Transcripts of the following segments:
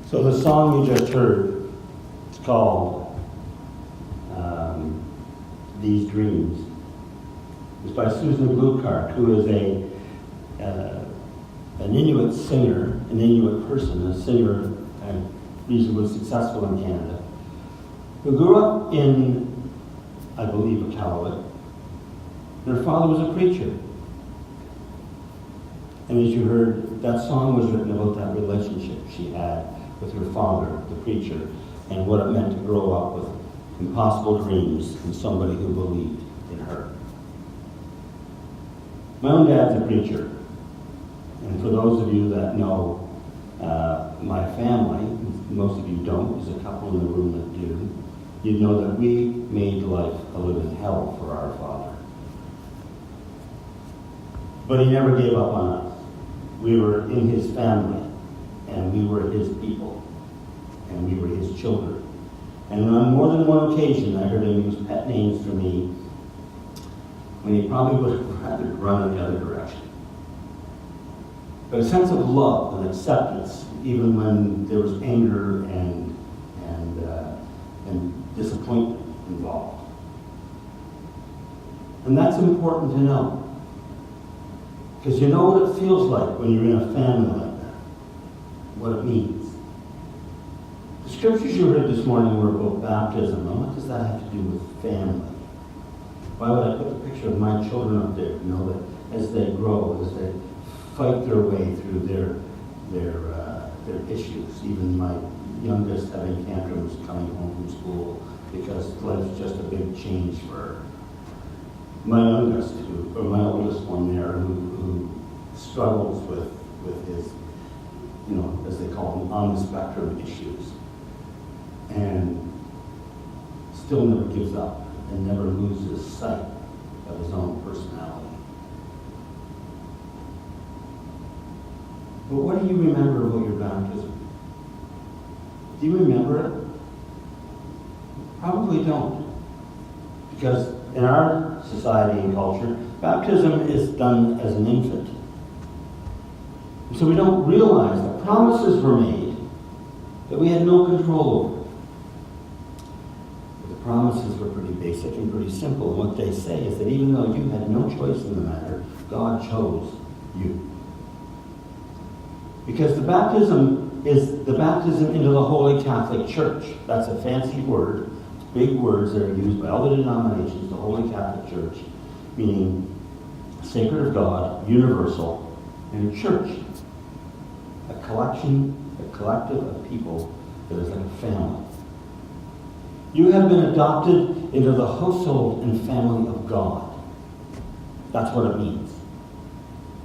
So the song you just heard, it's called These Dreams. It's by Susan Gluckart, who is an Inuit singer, an Inuit person, a singer and reasonably successful in Canada, who grew up in, I believe, Iqaluit. Her father was a preacher. And as you heard, that song was written about that relationship she had with her father, the preacher, and what it meant to grow up with impossible dreams and somebody who believed in her. My own dad's a preacher. And for those of you that know my family, most of you don't, there's a couple in the room that do, you know that we made life a living hell for our father. But he never gave up on us. We were in his family, and we were his people, and we were his children. And on more than one occasion, I heard him use pet names for me when he probably would have rather run in the other direction. But a sense of love and acceptance, even when there was anger and disappointment involved. And that's important to know. Because you know what it feels like when you're in a family like that, what it means. The scriptures you heard this morning were about baptism, and what does that have to do with family? Why would I put the picture of my children up there? You know, that as they grow, as they fight their way through their issues. Even my youngest having tantrums coming home from school because life's just a big change for her. My youngest, or my oldest one there, who struggles with his, you know, as they call them, on the spectrum issues, and still never gives up and never loses sight of his own personality. But what do you remember about your baptism? Do you remember it? Probably don't. Because in our society and culture, baptism is done as an infant. So we don't realize that promises were made that we had no control over. But the promises were pretty basic and pretty simple. And what they say is that even though you had no choice in the matter, God chose you. Because the baptism is the baptism into the Holy Catholic Church. That's a fancy word. Big words that are used by all the denominations, the Holy Catholic Church, meaning sacred of God, universal, and a church. A collective of people that is like a family. You have been adopted into the household and family of God. That's what it means.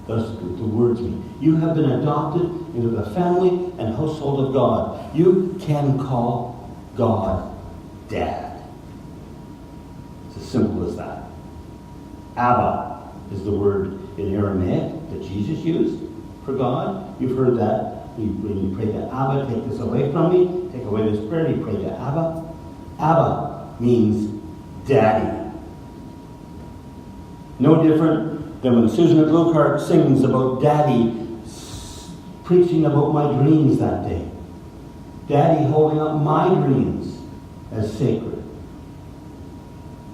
That's what the words mean. You have been adopted into the family and household of God. You can call God Dad. It's as simple as that. Abba is the word in Aramaic that Jesus used for God. You've heard that. When you pray to Abba, take this away from me. Take away this prayer. You pray to Abba. Abba means Daddy. No different than when Susan Gluckart sings about Daddy preaching about my dreams that day. Daddy holding up my dreams as sacred.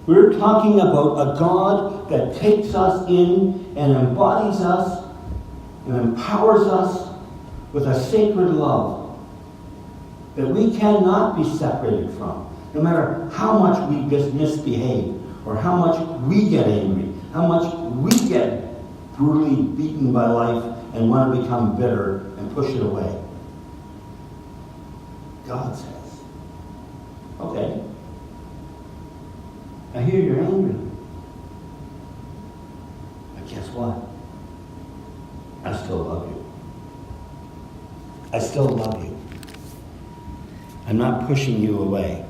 We're talking about a God that takes us in and embodies us and empowers us with a sacred love that we cannot be separated from, no matter how much we misbehave or how much we get angry, how much we get brutally beaten by life and want to become bitter and push it away. God says, okay, I hear you're angry. But guess what? I still love you. I still love you. I'm not pushing you away.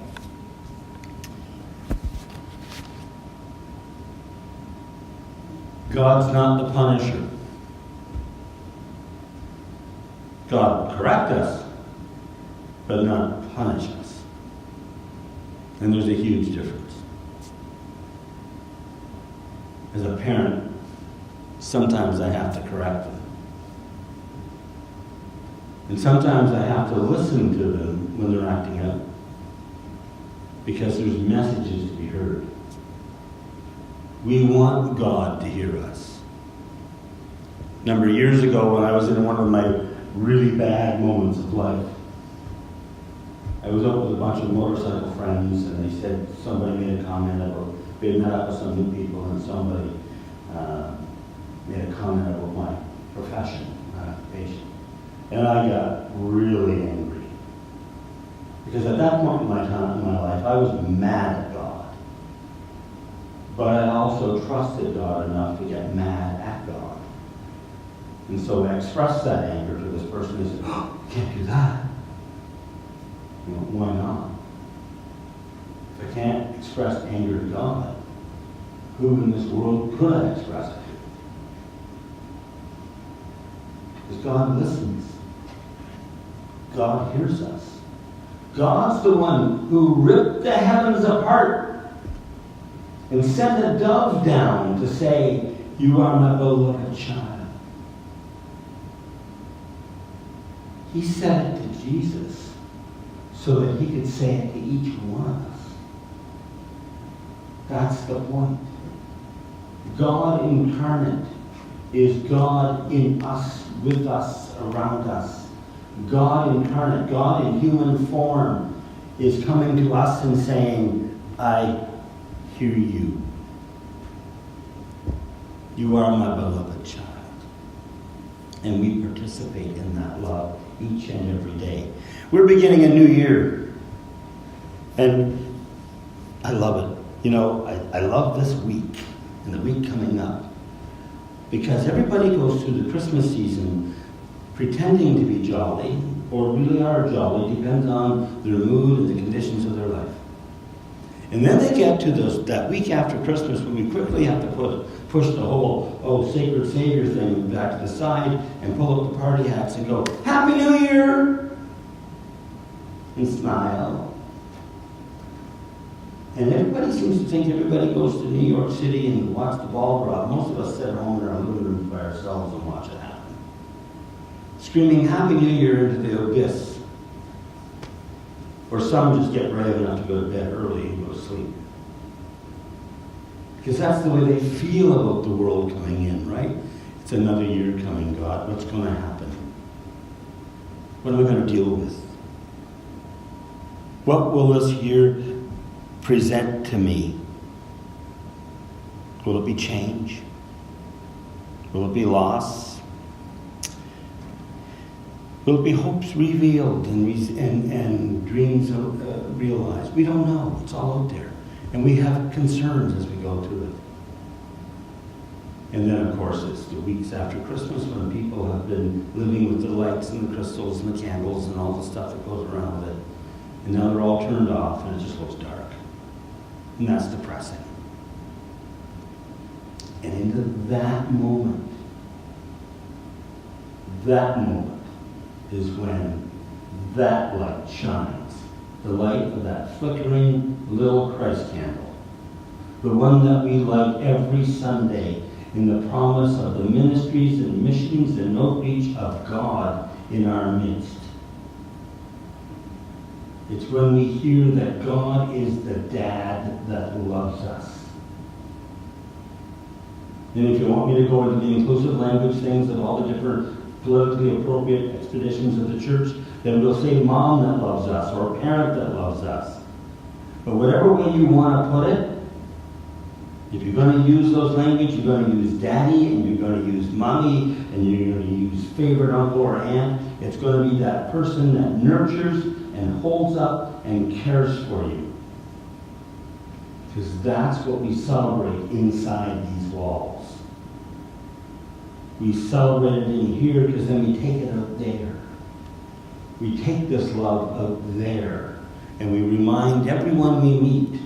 God's not the punisher. God will correct us, but not punish us. And there's a huge difference. As a parent, sometimes I have to correct them. And sometimes I have to listen to them when they're acting out, because there's messages to be heard. We want God to hear us. A number of years ago, when I was in one of my really bad moments of life, I was out with a bunch of motorcycle friends, and they said somebody made a comment about, they had met up with some new people, and somebody made a comment about my profession, my occupation. And I got really angry. Because at that point in my life, I was mad at God. But I also trusted God enough to get mad at God. And so I expressed that anger to this person. He said, "Oh, you can't do that." You know, why not? If I can't express anger to God, who in this world could I express it to? Because God listens. God hears us. God's the one who ripped the heavens apart and sent a dove down to say, "You are my beloved child." He said it to Jesus so that he could say it to each one of us. That's the point. God incarnate is God in us, with us, around us. God incarnate, God in human form, is coming to us and saying, "I hear you. You are my beloved child." And we participate in that love each and every day. We're beginning a new year. And I love it. You know, I love this week and the week coming up. Because everybody goes through the Christmas season pretending to be jolly, or really are jolly, depends on their mood and the conditions of their life. And then they get to that week after Christmas when we quickly have to push the whole sacred Savior thing back to the side and pull up the party hats and go, "Happy New Year!" and smile. And everybody seems to think everybody goes to New York City and watch the ball drop. Most of us sit at home in our living rooms by ourselves and watch it happen. Screaming Happy New Year into the abyss. Or some just get brave enough to go to bed early and go to sleep. Because that's the way they feel about the world coming in, right? It's another year coming, God. What's going to happen? What am I going to deal with? What will this year present to me? Will it be change? Will it be loss? Will it be hopes revealed and dreams realized? We don't know. It's all out there. And we have concerns as we go through it. And then, of course, it's the weeks after Christmas when people have been living with the lights and the crystals and the candles and all the stuff that goes around with it. And now they're all turned off and it just looks dark. And that's depressing. And into that moment is when that light shines. The light of that flickering little Christ candle. The one that we light every Sunday in the promise of the ministries and missions and outreach of God in our midst. It's when we hear that God is the dad that loves us. And if you want me to go into the inclusive language things of all the different politically appropriate expeditions of the church, then we'll say mom that loves us or parent that loves us. But whatever way you want to put it, if you're going to use those language, you're going to use daddy and you're going to use mommy and you're going to use favorite uncle or aunt. It's going to be that person that nurtures and holds up and cares for you. Because that's what we celebrate inside these walls. We celebrate it in here because then we take it out there. We take this love out there and we remind everyone we meet,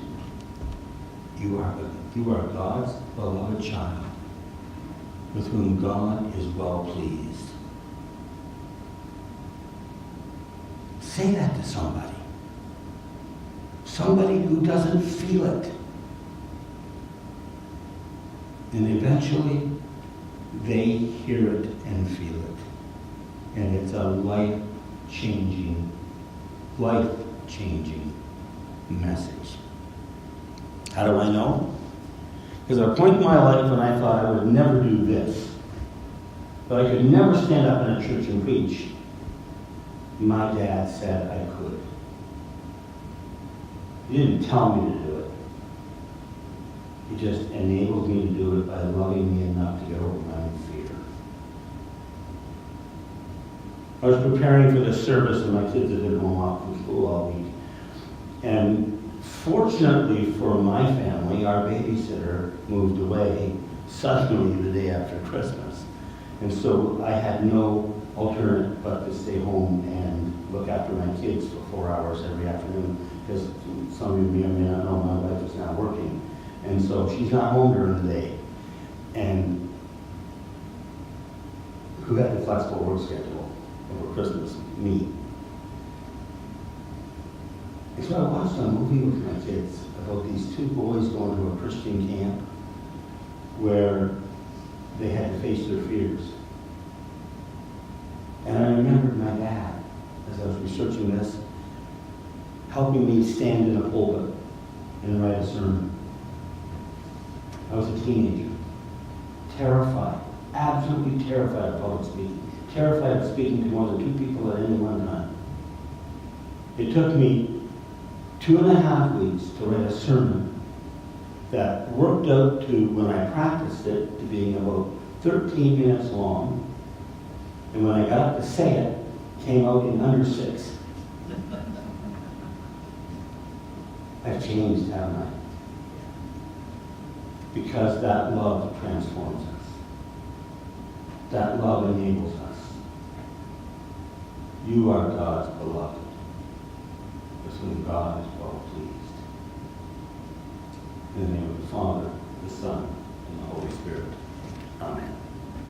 you are God's beloved child with whom God is well pleased. Say that to somebody. Somebody who doesn't feel it. And eventually, they hear it and feel it. And it's a life changing, life-changing message. How do I know? Because at a point in my life when I thought I would never do this, but I could never stand up in a church and preach, my dad said I could. He didn't tell me to do it. He just enabled me to do it by loving me enough to get over my own fear. I was preparing for this service and my kids had been home off from school all week. And fortunately for my family, our babysitter moved away suddenly the day after Christmas. And so I had no alternate but to stay home and look after my kids for 4 hours every afternoon. Because some of you may or may not know, my wife is now working. And so she's not home during the day. And who had the flexible work schedule over Christmas? Me. And so I watched a movie with my kids about these two boys going to a Christian camp where they had to face their fears. And I remembered my dad, as I was researching this, helping me stand in a pulpit and write a sermon. I was a teenager, terrified, absolutely terrified of public speaking, terrified of speaking to more than 2 people at any one time. It took me 2.5 weeks to write a sermon that worked out to, when I practiced it, to being about 13 minutes long, and when I got up to say it, came out in under 6. I've changed, haven't I? Because that love transforms us. That love enables us. You are God's beloved, with whom God is well pleased. In the name of the Father, the Son,